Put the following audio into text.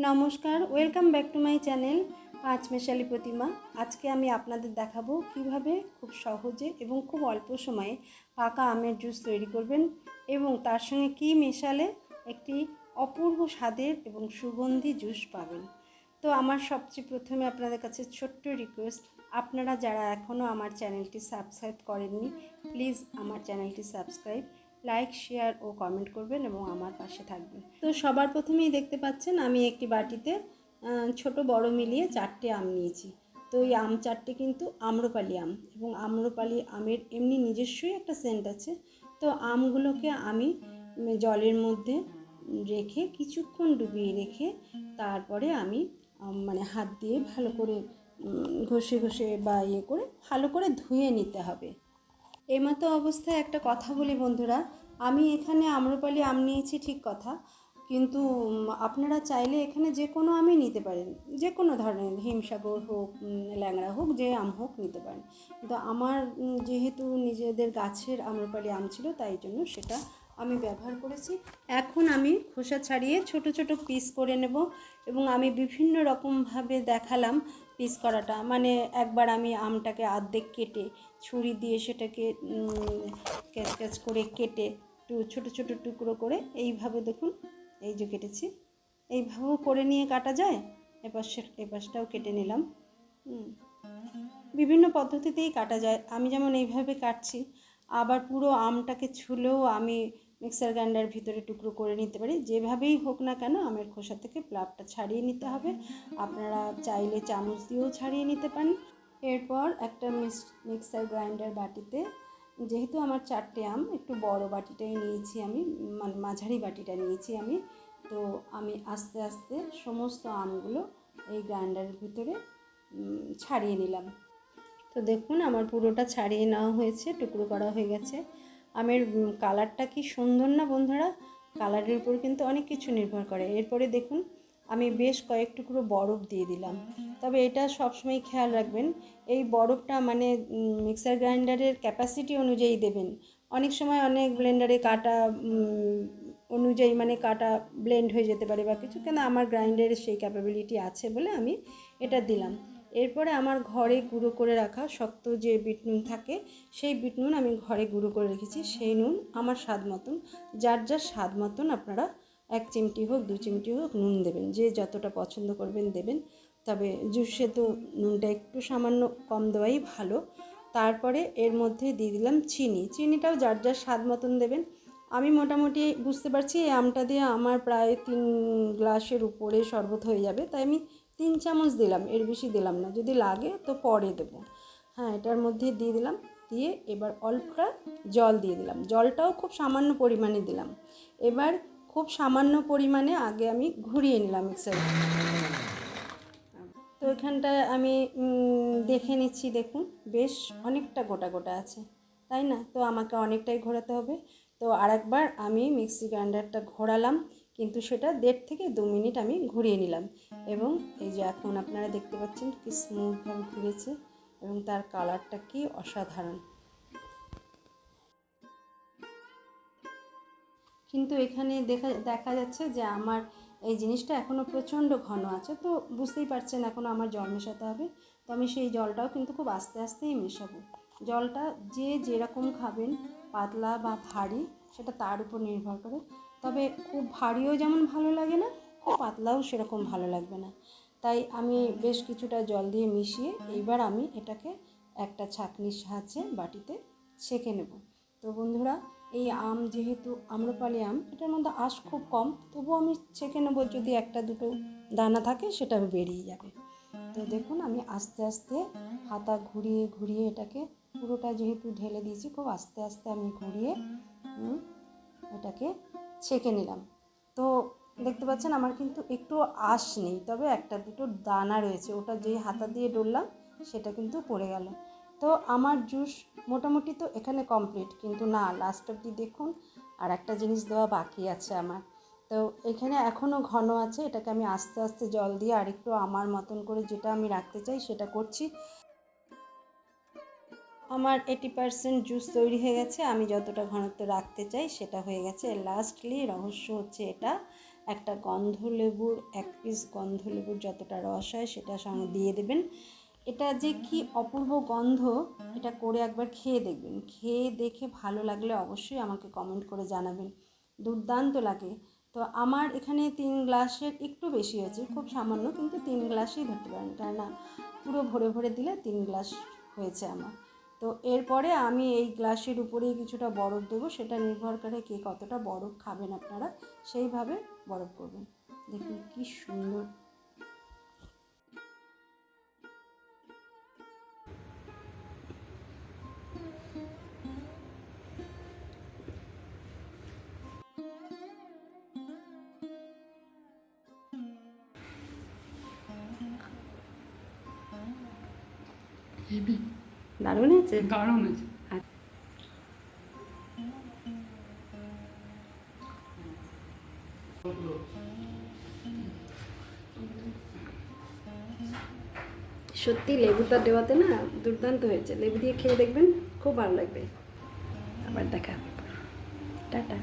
নমস্কার, welcome back to my channel Panchmeshali Pratima. আজকে আমি আপনাদের দেখাবো কিভাবে খুব সহজে এবং খুব অল্প সময়ে পাকা আমের জুস তৈরি করবেন এবং তার সঙ্গে কি মেশালে একটি অপূর্ব স্বাদের এবং সুগন্ধি জুস পাবেন। তো আমার সবচেয়ে প্রথমে আপনাদের কাছে ছোট্ট রিকোয়েস্ট, আপনারা যারা এখনও আমার চ্যানেলটি সাবস্ক্রাইব করেননি, প্লিজ আমার চ্যানেলটি সাবস্ক্রাইব, লাইক, শেয়ার ও কমেন্ট করবেন এবং আমার পাশে থাকবেন। তো সবার প্রথমেই দেখতে পাচ্ছেন আমি একটি বাটিতে ছোট বড় মিলিয়ে 4টে আম নিয়েছি। তো এই আম 4টে কিন্তু আম্রপালি আম, এবং আম্রপালি আমের এমনি নিজস্বই একটা সেন্ট আছে। তো আমগুলোকে আমি জলের মধ্যে রেখে কিছুক্ষণ ডুবিয়ে রেখে তারপরে আমি হাত দিয়ে ভালো করে ঘষে ঘষে বা করে ভালো করে ধুয়ে নিতে হবে। এমতো অবস্থায় একটা কথা বলি বন্ধুরা, আমি এখানে আম্রপালি আম নিয়েছি ঠিক কথা, কিন্তু আপনারা চাইলে এখানে যে কোনো আমই নিতে পারেন, যে কোনো ধরনের হিমসাগর হোক, ল্যাংড়া হোক, যে আম হোক নিতে পারেন। কিন্তু আমার যেহেতু নিজেদের গাছের আম্রপালি আম ছিল, তাই জন্য সেটা আমি ব্যবহার করেছি। এখন আমি খোসা ছাড়িয়ে ছোট ছোট পিস করে নেব, এবং আমি বিভিন্ন রকমভাবে দেখালাম পিস করাটা। একবার আমি আমটাকে অর্ধেক কেটে ছুরি দিয়ে সেটাকে ক্যাচ ক্যাচ করে কেটে একটু ছোটো ছোটো টুকরো করে এইভাবে দেখুন, এই যে কেটেছি, এইভাবেও করে নিয়ে কাটা যায়। এপাশটাও কেটে নিলাম। বিভিন্ন পদ্ধতিতেই কাটা যায়, আমি যেমন এইভাবে কাটছি। আবার পুরো আমটাকে ছুলেও আমি মিক্সার গ্রাইন্ডার ভিতরে টুকরো করে নিতে পারি। যেভাবেই হোক না কেন আমের খোসা থেকে প্লাপটা ছাড়িয়ে নিতে হবে। আপনারা চাইলে চামচ দিয়েও ছাড়িয়ে নিতে পারেন। এরপর একটা মিক্সার গ্রাইন্ডার বাটিতে, যেহেতু আমার 4টে আম, একটু বড় বাটিটাই নিয়েছি আমি, মাঝারি বাটিটা নিয়েছি আমি। তো আমি আস্তে আস্তে সমস্ত আমগুলো এই গ্রাইন্ডারের ভিতরে ছাড়িয়ে নিলাম। তো দেখুন আমার পুরোটা ছাড়িয়ে নেওয়া হয়েছে, টুকরো করা হয়ে গেছে। আমের কালারটা কি সুন্দর না বন্ধুরা? কালারের উপর কিন্তু অনেক কিছু নির্ভর করে। এরপরে দেখুন আমি বেশ কয়েক টুকরো বরফ দিয়ে দিলাম। তবে এটা সবসময় খেয়াল রাখবেন, এই বরফটা মিক্সার গ্রাইন্ডারের ক্যাপাসিটি অনুযায়ী দেবেন। অনেক সময় অনেক ব্লেন্ডারে কাটা অনুযায়ী কাটা ব্লেন্ড হয়ে যেতে পারে বা কিছু, কেন আমার গ্রাইন্ডারে সেই ক্যাপাবিলিটি আছে বলে আমি এটা দিলাম। এরপরে আমার ঘরে গুঁড়ো করে রাখা শক্ত যে বিট নুন থাকে, সেই বিট নুন আমি ঘরে গুঁড়ো করে রেখেছি। সেই নুন আমার স্বাদ মতন, যার যার স্বাদ মতন আপনারা 1 চিমটি হোক 2 চিমটি হোক নুন দেবেন, যে যতটা পছন্দ করবেন দেবেন। তবে জুসে তো নুনটা একটু সামান্য কম দেওয়াই ভালো। তারপরে এর মধ্যে দিয়ে দিলাম চিনি। চিনিটাও যার যার স্বাদ মতন দেবেন। আমি মোটামুটি বুঝতে পারছি এই আমটা দিয়ে আমার প্রায় 3 গ্লাসের উপরে শরবত হয়ে যাবে, তাই আমি 3 চামচ দিলাম, এর বেশি দিলাম না। যদি লাগে তো পরে দেবো। হ্যাঁ, এটার মধ্যে দিয়ে দিলাম। দিয়ে এবার অল্পটা জল দিয়ে দিলাম, জলটাও খুব সামান্য পরিমাণে দিলাম। এবার খুব সামান্য পরিমাণে আগে আমি ঘুরিয়ে নিলাম মিক্সারে। তো এখানটায় আমি দেখে নিচ্ছি, দেখুন বেশ অনেকটা গোটা গোটা আছে, তাই না? তো আমাকে অনেকটাই ঘোরাতে হবে। তো আরেকবার আমি মিক্সি গ্রাইন্ডারটা ঘোরালাম, কিন্তু সেটা 1.5 থেকে 2 মিনিট আমি ঘুরিয়ে নিলাম। এবং এই যে এখন আপনারা দেখতে পাচ্ছেন কি স্মুথভাবে ঘুরেছে, এবং তার কালারটা কি অসাধারণ। কিন্তু এখানে দেখা যাচ্ছে যে আমার এই জিনিসটা এখনও প্রচণ্ড ঘন আছে। তো বুঝতেই পারছেন এখনও আমার জল মেশাতে হবে। তো আমি সেই জলটাও কিন্তু খুব আস্তে আস্তেই মেশাবো। জলটা যে যেরকম খাবেন, পাতলা বা ভারী, সেটা তার উপর নির্ভর করে। তবে খুব ভারীও যেমন ভালো লাগে না, খুব পাতলাও সেরকম ভালো লাগবে না। তাই আমি বেশ কিছুটা জল দিয়ে মিশিয়ে এইবার আমি এটাকে একটা ছাঁকনির সাহায্যে বাটিতে ছেঁকে নেব। তো বন্ধুরা, এই আম যেহেতু আম্রপালি আম, এটার মধ্যে আঁশ খুব কম, তবুও আমি ছেঁকে নেবো। যদি একটা দুটো দানা থাকে সেটা বেরিয়ে যাবে। তো দেখুন আমি আস্তে আস্তে হাতা ঘুরিয়ে ঘুরিয়ে এটাকে, পুরোটা যেহেতু ঢেলে দিয়েছি, খুব আস্তে আস্তে আমি ঘুরিয়ে এটাকে ছেঁকে নিলাম। তো দেখতে পাচ্ছেন আমার কিন্তু একটু আঁশ নেই, তবে একটা দুটো দানা রয়েছে, ওটা যেই হাতা দিয়ে ডললাম সেটা কিন্তু পড়ে গেল। তো আমার জুস মোটামুটি তো এখানে কমপ্লিট, কিন্তু না, লাস্ট অবধি দেখুন আর একটা জিনিস দেওয়া বাকি আছে আমার। তো এখানে এখনও ঘন আছে, এটাকে আমি আস্তে আস্তে জল দিয়ে আরেকটু আমার মতন করে যেটা আমি রাখতে চাই সেটা করছি। আমার 80% জুস তৈরি হয়ে গেছে, আমি যতটা ঘনত্ব রাখতে চাই সেটা হয়ে গেছে। লাস্টলি রহস্য হচ্ছে এটা, একটা গন্ধলেবুর 1 পিস গন্ধলেবুর যতটা রস হয় সেটা সঙ্গে দিয়ে দেবেন। এটা যে কি অপূর্ব গন্ধ, এটা করে একবার খেয়ে দেখবেন। খেয়ে দেখে ভালো লাগলে অবশ্যই আমাকে কমেন্ট করে জানাবেন। দুর্দান্ত লাগে। তো আমার এখানে 3 গ্লাসের একটু বেশি হয়েছে, খুব সামান্য, কিন্তু 3 গ্লাসই ধরতে পারেন, কেননা পুরো ভরে ভরে দিলে 3 গ্লাস হয়েছে আমার। তো এরপরে আমি এই গ্লাসের উপরেই কিছুটা বরফ দেবো, সেটা নির্ভর করে কে কতটা বরফ খাবেন আপনারা, সেইভাবে বরফ করবেন। দেখুন কি সুন্দর। দারুণ হয়েছে, দারুণ হয়েছে। সত্যি লেবুটা দেওয়াতে না দুর্দান্ত হয়েছে। লেবু দিয়ে খেয়ে দেখবেন, খুব ভালো লাগবে। আবার দেখা হবে, টাটা।